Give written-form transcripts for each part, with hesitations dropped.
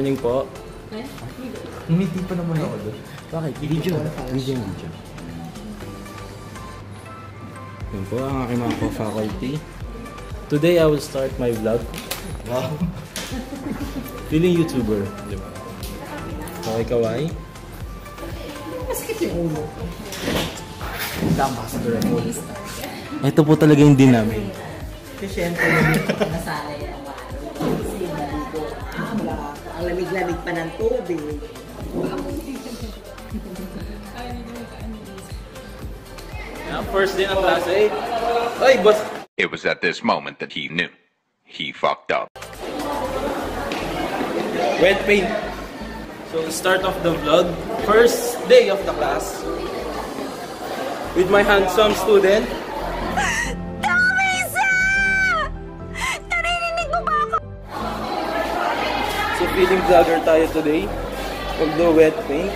morning po. Umiti pa naman ako doon. Bakit? Video. Yun po ang aking mga co-faculty. Today I will start my vlog. Wow. Feeling YouTuber. Diba? Okay, kawai. Maskit yung ulo. Ambassador ang ulo. Ito po talaga yung din namin. Kasi syempre, nasanay ang kasi naligo. Ang lamig-lamig pa ng tubig. First day ng klase. Ay, boss! It was at this moment that he knew. He fucked up. Wet paint. So, start of the vlog. First day of the class. With my handsome student. Teresa! Narinig mo ba ako? So, feeling vlogger tayo today. Although wet paint.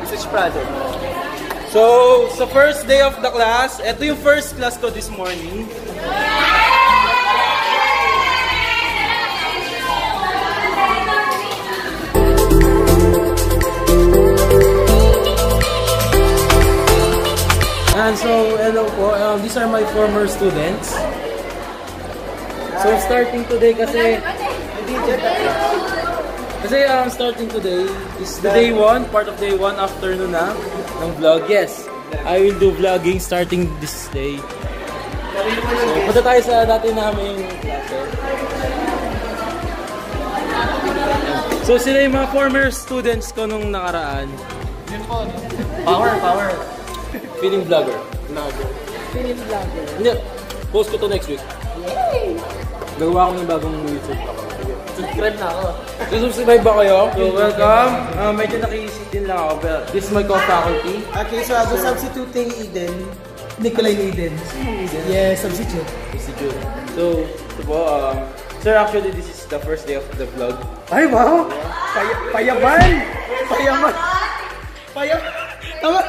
Research project. So, sa first day of the class, ito yung first class ko this morning. And so, hello po. These are my former students. So, starting today kasi starting today is the day 1, part of day 1 afternoon na ng vlog. Yes, I will do vlogging starting this day. So, punta tayo sa dati naming klase. So, sila yung mga former students ko nung nakaraan. Yun po. Power. Feeling vlogger. Feeling vlogger. Hindi, post ko to next week. Yay! Gagawa ko ng bagong YouTube ako. Subscribe na ako. Subscribe ba kayo? So, welcome. Medyo nakiisip din lang ako. But this is my co-faculty. Okay, so I'll be substituting Eden. Nicolay Eden. Yes, substitute. Substitute. So, ito po. Sir, actually, this is the first day of the vlog. Ay, wow! Payaman! Tama!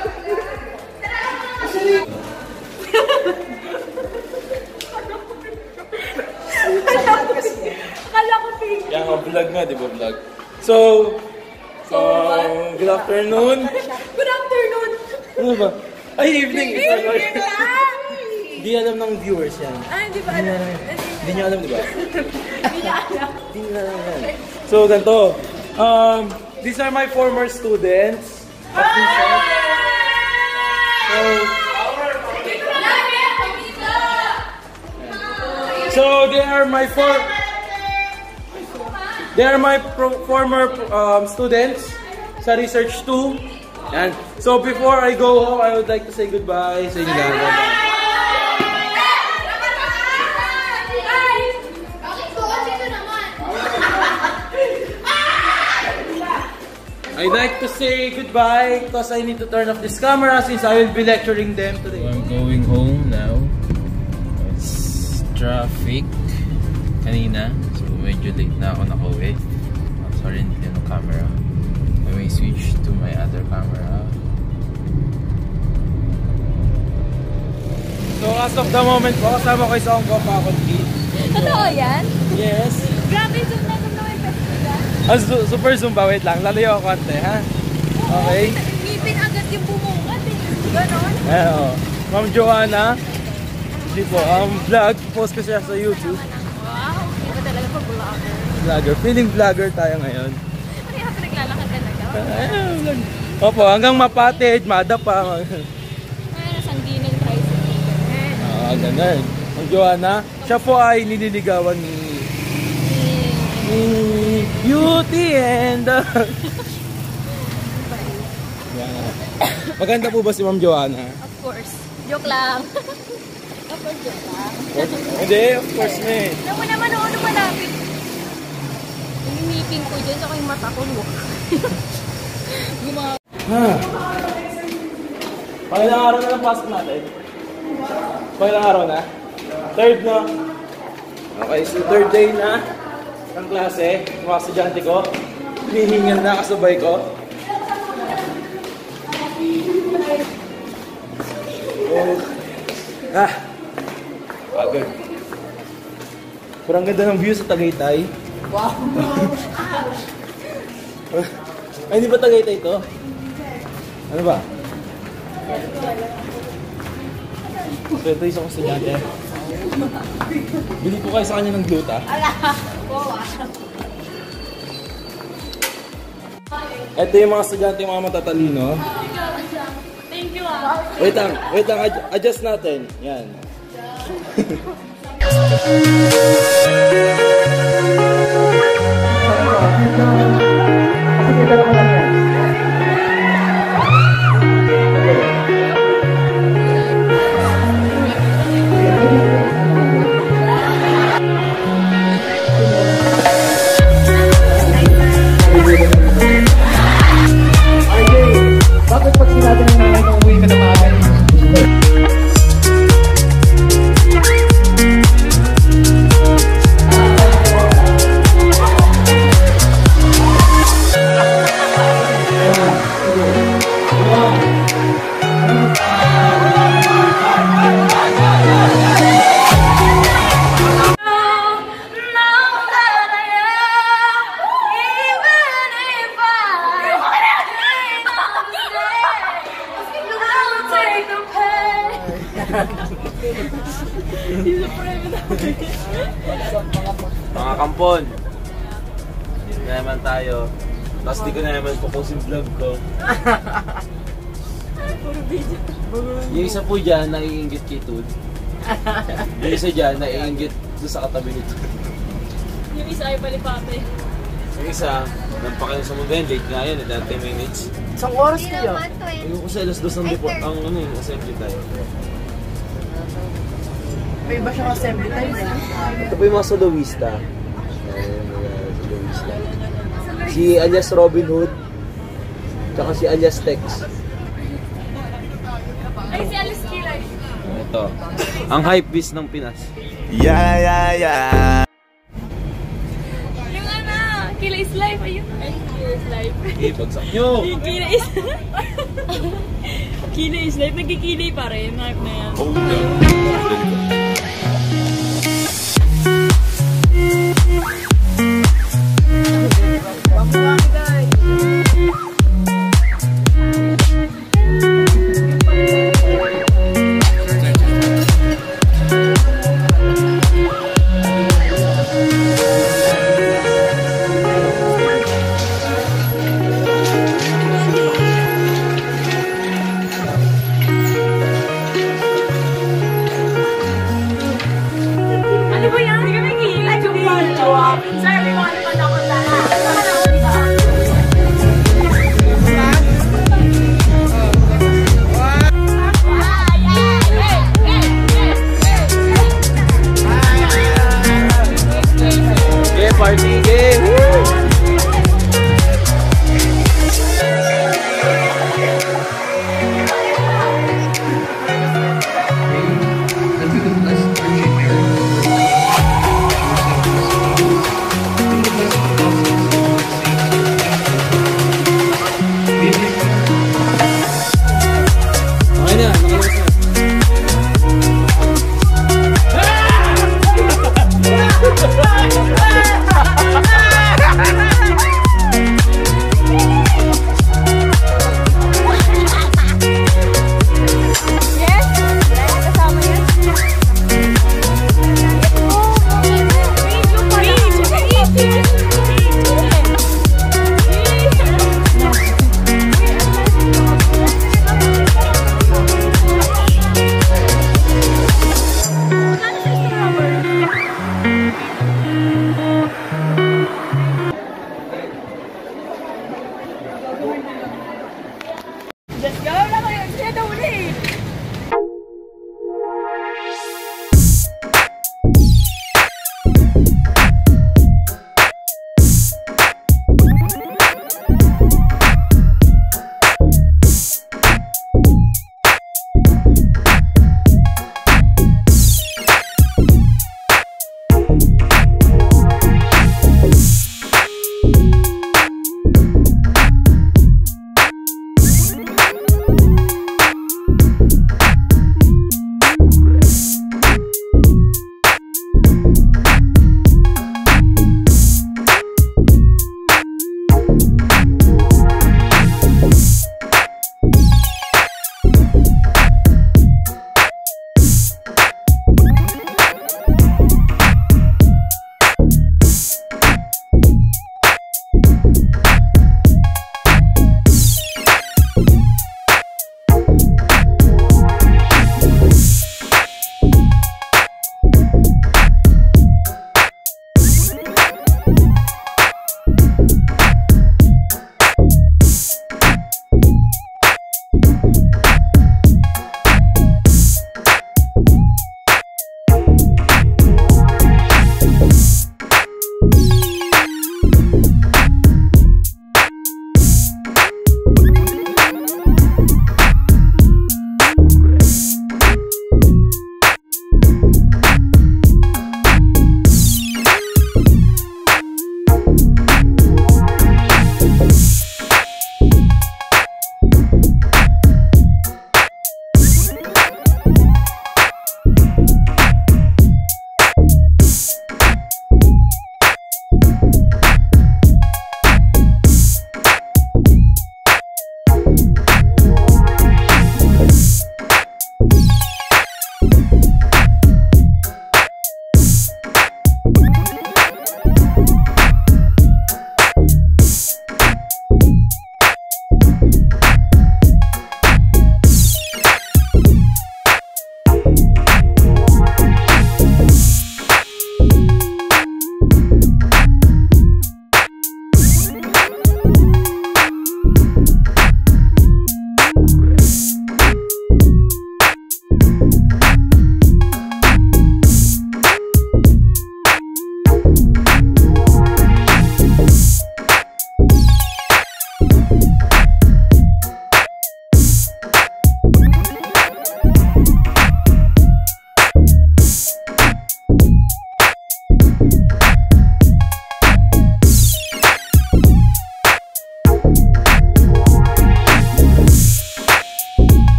Akala ko pink. Yan ang vlog nga, di ba vlog? So, good afternoon. Good afternoon. Ano ba? Ay, evening. Hindi Di alam ng viewers yan. hindi ba alam? Di nyo alam, di ba? Hindi niya alam. Di nyo alam yan. So, ganito. These are my former students. So they are my former students sa Research 2. And so before I go home, I would like to say goodbye sa inyo lahat. I'd like to say goodbye because I need to turn off this camera since I will be lecturing them today. So I'm going home now. It's traffic kanina, so medyo late na ako nakauwi. Sorry, hindi na ng camera. I may switch to my other camera. So as of the moment po, kasama ko isang co-faculty. Totoo yan? Yes. Grabe, zoom na yung festival. Super zoom ba? Wait lang, lalayo ako konti, ha? Okay. Ngipin agad yung bumungat eh. Ganon? Oo. Ma'am Joanna. Hindi po, vlog. Post ko siya sa YouTube. Wow, iba talaga pa vlogger. Vlogger. Feeling vlogger tayo ngayon. Ano yung pinaglalakad ka na Ayun. Opo, hanggang mapatid, madapa. Ay, nasang dinang tricycle. Ganun. Ma'am Joanna, siya po ay nililigawan ni Beauty and Maganda po ba si Ma'am Joanna? Of course. Joke lang. Of course, joke lang. Hindi, of course, me. Alam mo naman ano malapit. Yung meeting ko dyan, saka yung mata ko. Pangilang araw na lang pasok natin? Pangilang araw na? Third na? Okay, so third day na ng klase. Mga estudyante ko. Hinihingal na kasabay ko. Oh. Pagod. Parang ganda ng view sa Tagaytay. Wow! Ay, hindi ba Tagaytay ito? Ano ba? So, ito isang estudyante. Bili po kayo sa kanya ng gluta. Ito yung mga estudyante, yung mga matatalino. Thank you ah. Wait lang, adjust natin. Yan. Bakit pag sinabi ng nanay kung uwi ka na maaga? Mga kampon. Na naman tayo. Tapos di ko na naman popost yung vlog ko. Yung isa po dyan, naiinggit kay Tud. Yung isa dyan, naiinggit doon sa katabi nito. Yung isa ay palipate. Yung isa, nampakain sa mga late nga yan, 30 minutes. Isang oras kaya? Yung kasi alas 2 ang report, ang ano yung assembly tayo. May iba siyang assembly time eh. Ito po yung mga soloista. Ayan, mga soloista. Si alias Robin Hood, tsaka si alias Tex. Ay, si Alice Kilay. Ito, ang hype beast ng Pinas. Yung ano, Kilay's Life. Ayun. Ay, Kilay's Life. Bagsak nyo! Yung Kilay's Kilay's Life. Nagkikilay pa rin. Hype na yan.